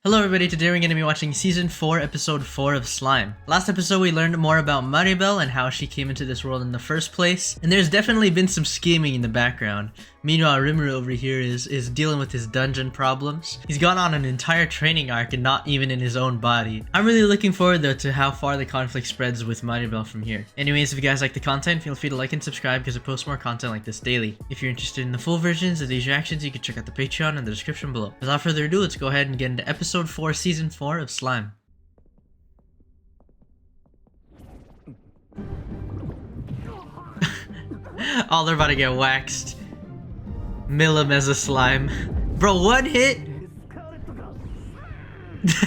Hello everybody, today we're going to be watching Season 4, Episode 4 of Slime. Last episode we learned more about Maribel and how she came into this world in the first place, and there's definitely been some scheming in the background. Meanwhile, Rimuru over here is dealing with his dungeon problems. He's gone on an entire training arc and not even in his own body. I'm really looking forward though to how far the conflict spreads with Maribel from here. Anyways, if you guys like the content, feel free to like and subscribe because I post more content like this daily. If you're interested in the full versions of these reactions, you can check out the Patreon in the description below. Without further ado, let's go ahead and get into Episode 4, Season 4 of Slime. Oh, they're about to get waxed. Milim as a slime. Bro, one hit?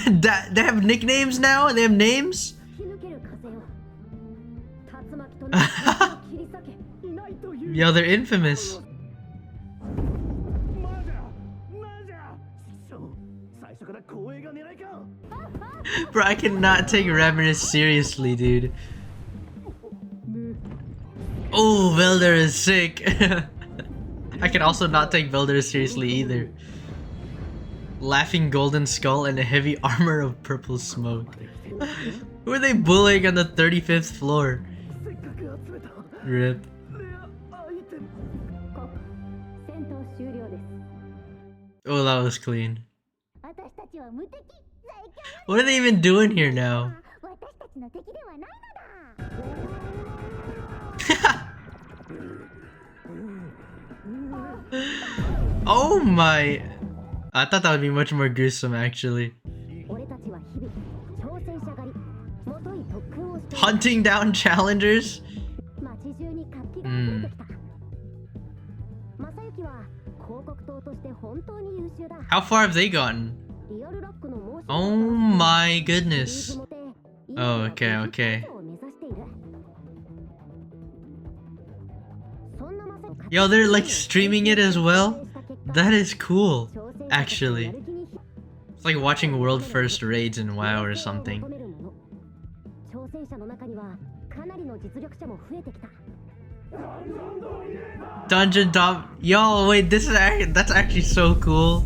They have nicknames now? They have names? Yo, they're infamous. Bro, I cannot take Ravenous seriously, dude. Oh, Velder is sick. I can also not take Velder seriously either. Laughing golden skull and a heavy armor of purple smoke. Who are they bullying on the 35th floor? Rip. Oh, that was clean. What are they even doing here now? Oh my! I thought that would be much more gruesome actually. Hunting down challengers? How far have they gotten? Oh my goodness. Oh, okay. Yo, they're like streaming it as well? That is cool, actually. It's like watching world first raids in WoW or something. Dungeon Dom. Yo, wait, that's actually so cool.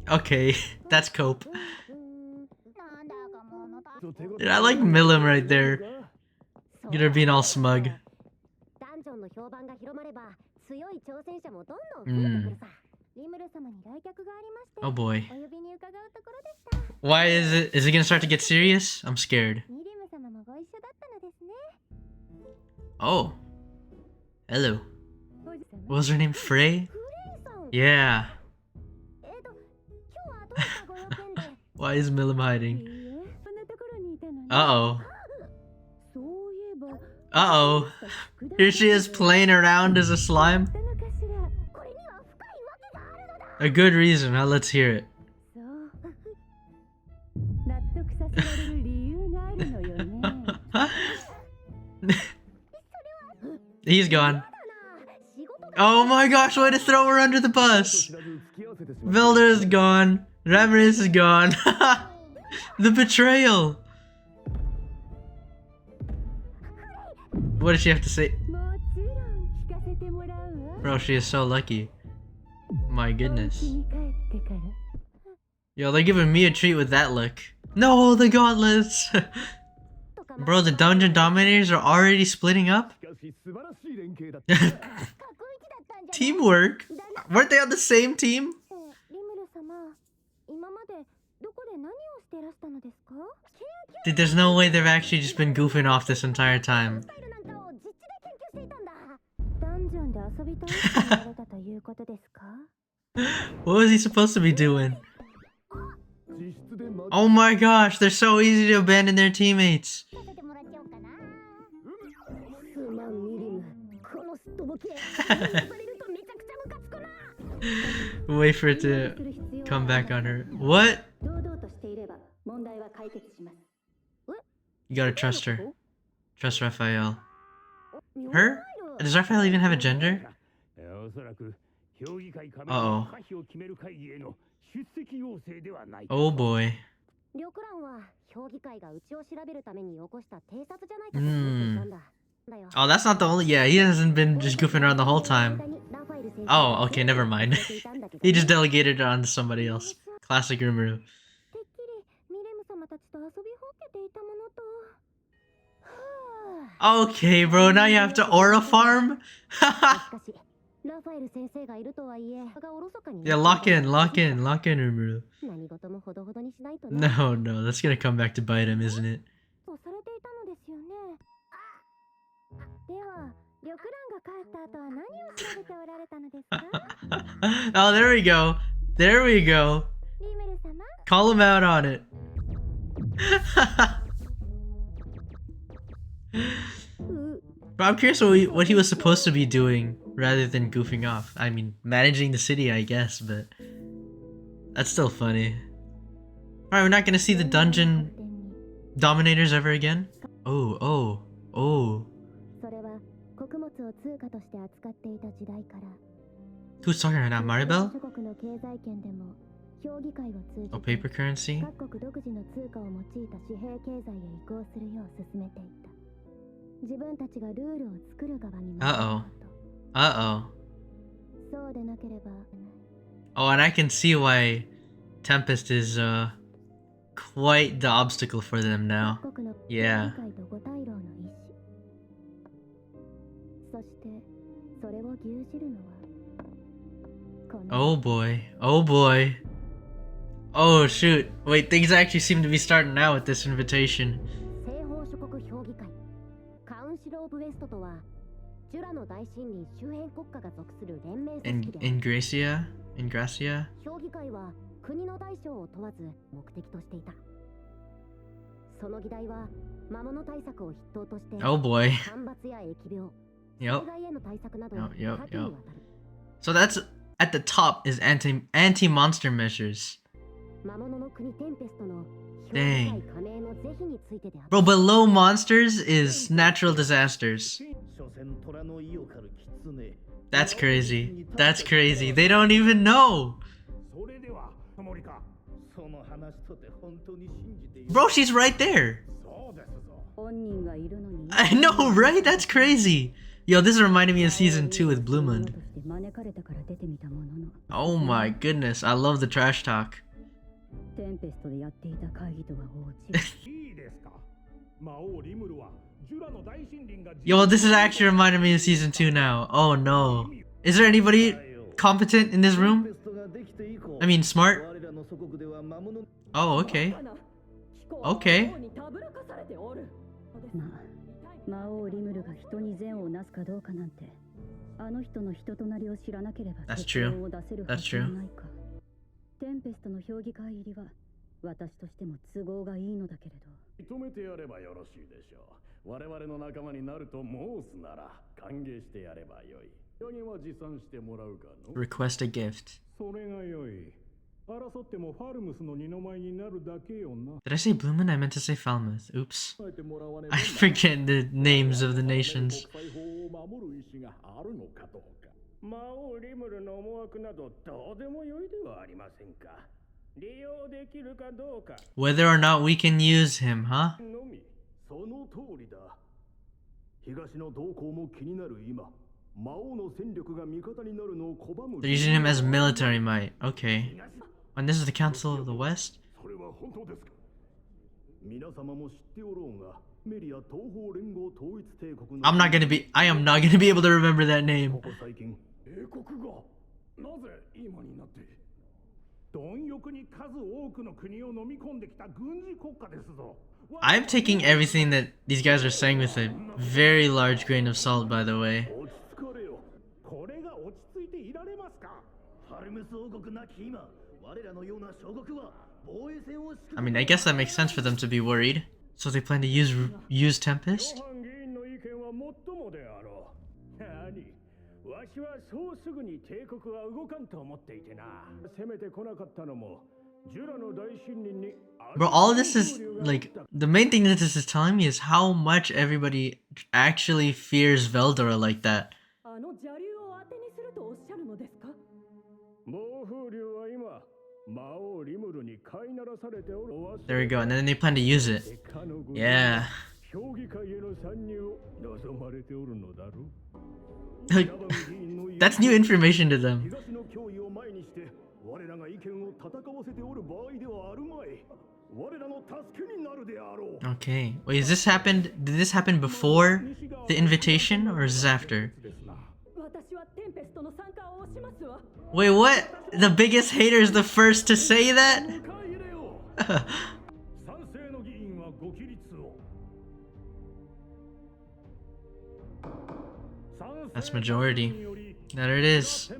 Okay, that's cope. Dude, I like Milim right there. Get her being all smug. Oh boy. Why is it gonna start to get serious? I'm scared. Oh. Hello. What was her name? Frey? Yeah. Why is Milim hiding? Uh-oh. Uh-oh. Here she is playing around as a slime. A good reason, huh? Let's hear it. He's gone. Oh my gosh, way to throw her under the bus! Velder is gone. Ravenous is gone. The betrayal! What does she have to say? Bro, she is so lucky. My goodness. Yo, they're giving me a treat with that look. No, the gauntlets! Bro, the dungeon dominators are already splitting up? Teamwork? Weren't they on the same team? Dude, there's no way they've actually just been goofing off this entire time. What was he supposed to be doing? Oh my gosh, they're so easy to abandon their teammates. Wait for it to come back on her. What? You gotta trust her. Trust Raphael. Her? Does Raphael even have a gender? Uh-oh. Oh boy. Oh, that's not the only. Yeah, he hasn't been just goofing around the whole time. Oh, okay, never mind. He just delegated it on to somebody else. Classic Rimuru. Okay, bro, now you have to aura farm? Yeah, lock in, Rimuru. No, no, that's gonna come back to bite him, isn't it? Oh, there we go. There we go. Call him out on it. But I'm curious what he was supposed to be doing rather than goofing off. I mean, managing the city, I guess, but that's still funny. Alright, we're not gonna see the dungeon dominators ever again? Oh, oh, oh. Who's talking right now? Maribel? Oh, paper currency? Uh-oh. Uh-oh. Oh, and I can see why Tempest is, quite the obstacle for them now. Yeah. Oh boy. Oh boy. Oh shoot. Wait, things actually seem to be starting now with this invitation. Ingracia? Ingracia? Oh boy. Yep. Yep. So that's at the top is anti-monster measures. Dang. Bro, below monsters is natural disasters. That's crazy. That's crazy. They don't even know. Bro, she's right there. I know, right? That's crazy. Yo, this is reminding me of season 2 with Blue Moon. Oh my goodness, I love the trash talk. Yo, this is actually reminding me of season 2 now. Oh no. Is there anybody competent in this room? I mean, smart? Oh, okay. Okay. That's true. That's true. Request a gift. Did I say Bloomin? I meant to say Falmouth. Oops. I forget the names of the nations. Whether or not we can use him, huh? They're using him as military might. Okay. And this is the Council of the West? I am not gonna be able to remember that name. I'm taking everything that these guys are saying with a very large grain of salt, by the way. I mean, I guess that makes sense for them to be worried. So they plan to use Tempest? Bro, all of this is, like, the main thing that this is telling me is how much everybody actually fears Veldora like that. There we go, and then they plan to use it. Yeah. That's new information to them. Okay. Wait, is this happened? Did this happen before the invitation or is this after? Wait, what? The biggest hater is the first to say that? That's majority. There it is.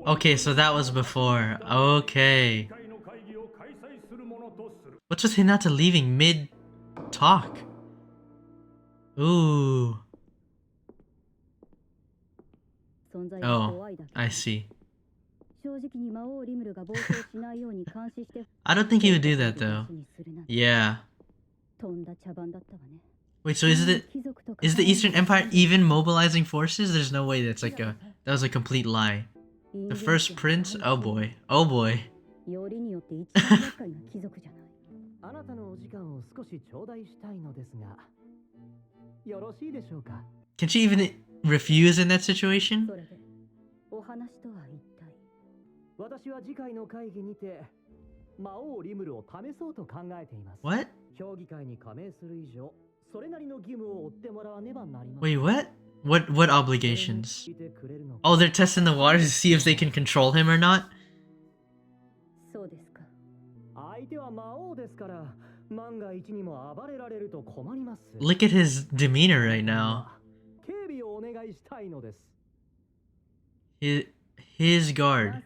Okay, so that was before. Okay. What's with Hinata leaving mid-talk? Ooh. Oh, I see. I don't think he would do that though. Yeah. Wait, so is the Eastern Empire even mobilizing forces? There's no way that was a complete lie. The first prince? Oh boy. Oh boy. Can she even refuse in that situation? What? Wait, what? What obligations? Oh, they're testing the waters to see if they can control him or not? Look at his demeanor right now. His guard.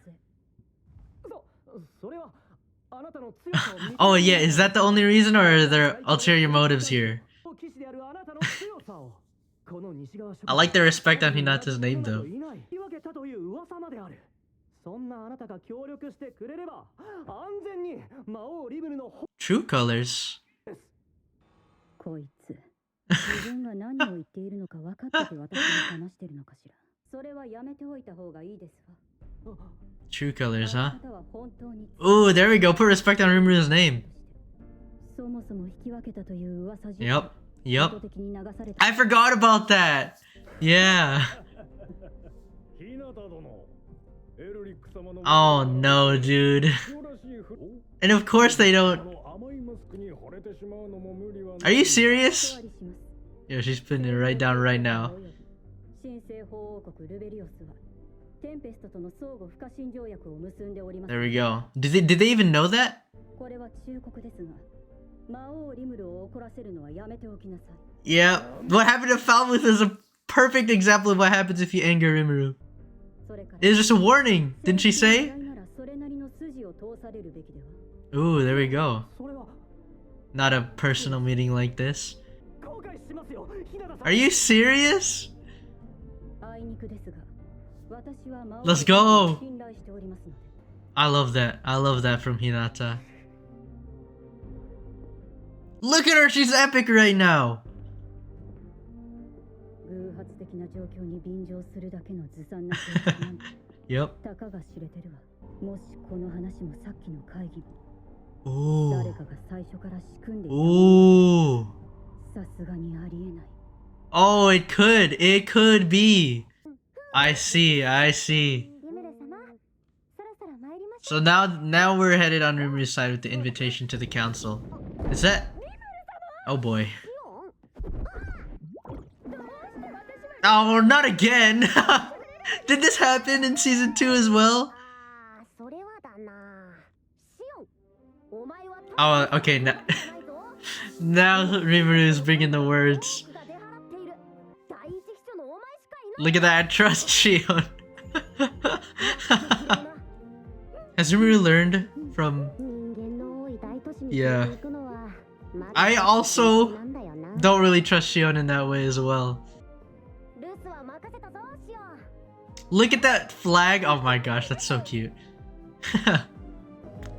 Oh yeah, is that the only reason or are there ulterior motives here? I like the respect on Hinata's name though. True colors. True colors, huh? Ooh, there we go. Put respect on Rimuru's name. Yep. Yep. I forgot about that. Yeah. Oh no, dude. And of course they don't. Are you serious? Yo, she's putting it right down right now. There we go. Did they even know that? Yeah. What happened to Falmouth is a perfect example of what happens if you anger Rimuru. It was just a warning, didn't she say? Ooh, there we go. Not a personal meeting like this. Are you serious? Let's go! I love that. I love that from Hinata. Look at her! She's epic right now! Yep. Ooh. Ooh. Oh, it could. It could be. I see. I see. So now we're headed on Rimuru's side with the invitation to the council. Is that? Oh boy. Oh, not again! Did this happen in season 2 as well? Oh, okay. Now Rimuru is bringing the words. Look at that, trust Shion. Has Rimuru learned from... Yeah. I also don't really trust Shion in that way as well. Look at that flag. Oh my gosh, that's so cute.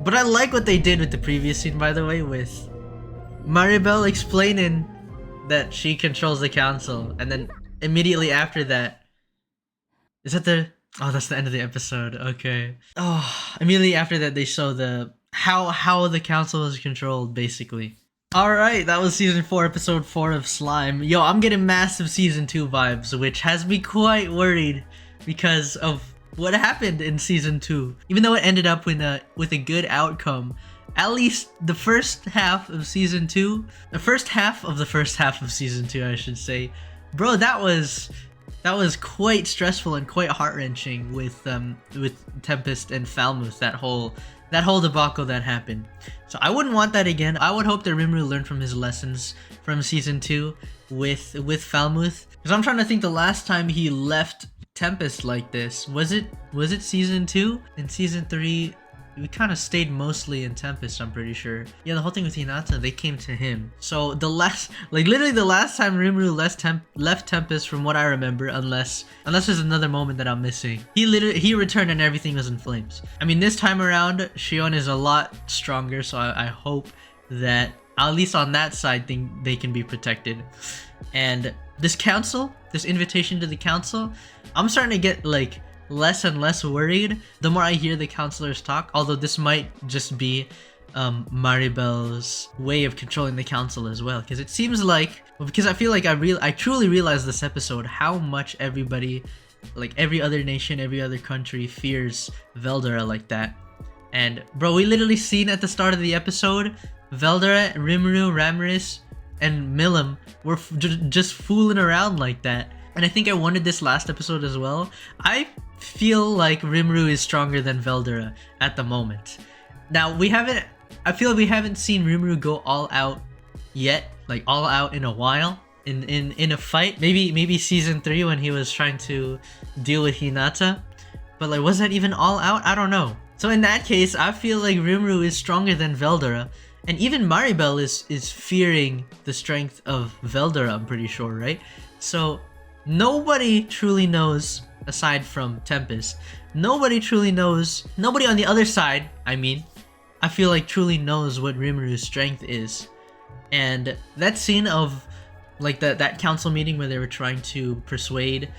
But I like what they did with the previous scene, by the way, with Maribel explaining that she controls the council, and then immediately after that, is that Oh, that's the end of the episode. Okay. Oh, immediately after that, they show the how the council is controlled, basically. All right, that was season 4, episode 4 of Slime. Yo, I'm getting massive season 2 vibes, which has me quite worried because of what happened in season 2. Even though it ended up with a good outcome, at least the first half of season 2, the first half of the first half of season 2, I should say, bro, that was quite stressful and quite heart-wrenching with Tempest and Falmouth, that whole debacle that happened. So I wouldn't want that again. I would hope that Rimuru learned from his lessons from season 2 with Falmouth. Because I'm trying to think, the last time he left Tempest like this, was it season 2? In season 3, we kind of stayed mostly in Tempest, I'm pretty sure. Yeah, the whole thing with Hinata, they came to him. So literally the last time Rimuru left Tempest, from what I remember, unless there's another moment that I'm missing, he returned and everything was in flames. I mean, this time around, Shion is a lot stronger, so I hope that at least on that side they can be protected. And this council, this invitation to the council, I'm starting to get like less and less worried the more I hear the counselors talk, although this might just be Maribel's way of controlling the council as well, because it seems like, because I feel like I truly realized this episode how much everybody, like every other nation, every other country, fears Veldora like that. And bro, we literally seen at the start of the episode, Veldora, Rimuru, Ramiris, and Milim were just fooling around like that. And I think I wanted this last episode as well. I feel like Rimuru is stronger than Veldora at the moment. Now, I feel like we haven't seen Rimuru go all out yet, like all out in a while, in a fight. Maybe season 3 when he was trying to deal with Hinata. But like, was that even all out? I don't know. So in that case, I feel like Rimuru is stronger than Veldora. And even Maribel is fearing the strength of Veldora, I'm pretty sure, right? So nobody truly knows, aside from Tempest, nobody on the other side, I feel like truly knows what Rimuru's strength is. And that scene of like that council meeting where they were trying to persuade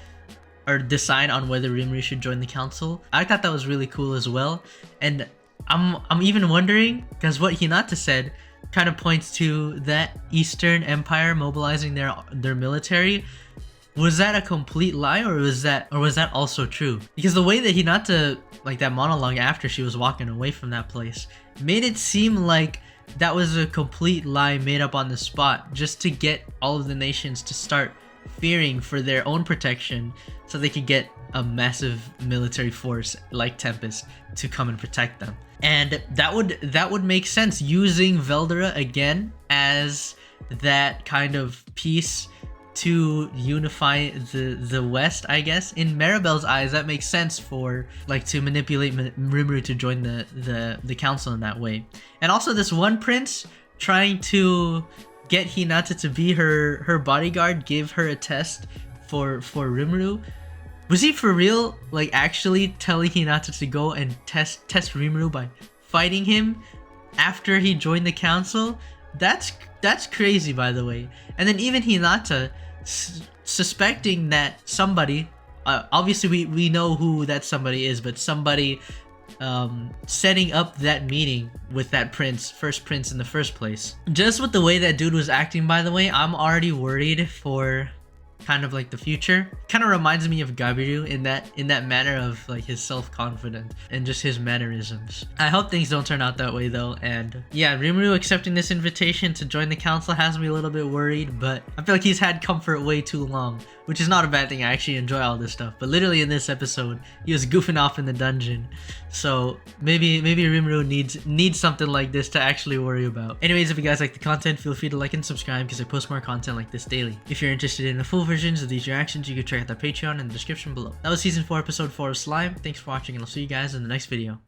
or decide on whether Rimuru should join the council, I thought that was really cool as well. And I'm even wondering, because what Hinata said kind of points to that Eastern Empire mobilizing their military. Was that a complete lie, or was that also true? Because the way that Hinata, like that monologue after she was walking away from that place, made it seem like that was a complete lie made up on the spot just to get all of the nations to start fearing for their own protection, so they could get a massive military force like Tempest to come and protect them. And that would make sense, using Veldora again as that kind of piece to unify the West, I guess. In Maribel's eyes, that makes sense for like to manipulate Rimuru to join the council in that way. And also this one prince trying to get Hinata to be her bodyguard, give her a test for Rimuru. Was he for real, like actually telling Hinata to go and test Rimuru by fighting him after he joined the council? That's crazy, by the way. And then even Hinata suspecting that somebody, obviously we know who that somebody is, but somebody setting up that meeting with that first prince in the first place. Just with the way that dude was acting, by the way, I'm already worried for kind of like the future. Kind of reminds me of Gabiru in that manner of like his self-confidence and just his mannerisms. I hope things don't turn out that way though. And yeah, Rimuru accepting this invitation to join the council has me a little bit worried, but I feel like he's had comfort way too long, which is not a bad thing. I actually enjoy all this stuff, but literally in this episode he was goofing off in the dungeon, so maybe Rimuru needs something like this to actually worry about. Anyways, if you guys like the content, feel free to like and subscribe because I post more content like this daily. If you're interested in the full versions of these reactions, you can check out the Patreon in the description below. That was season 4 episode 4 of Slime. Thanks for watching, and I'll see you guys in the next video.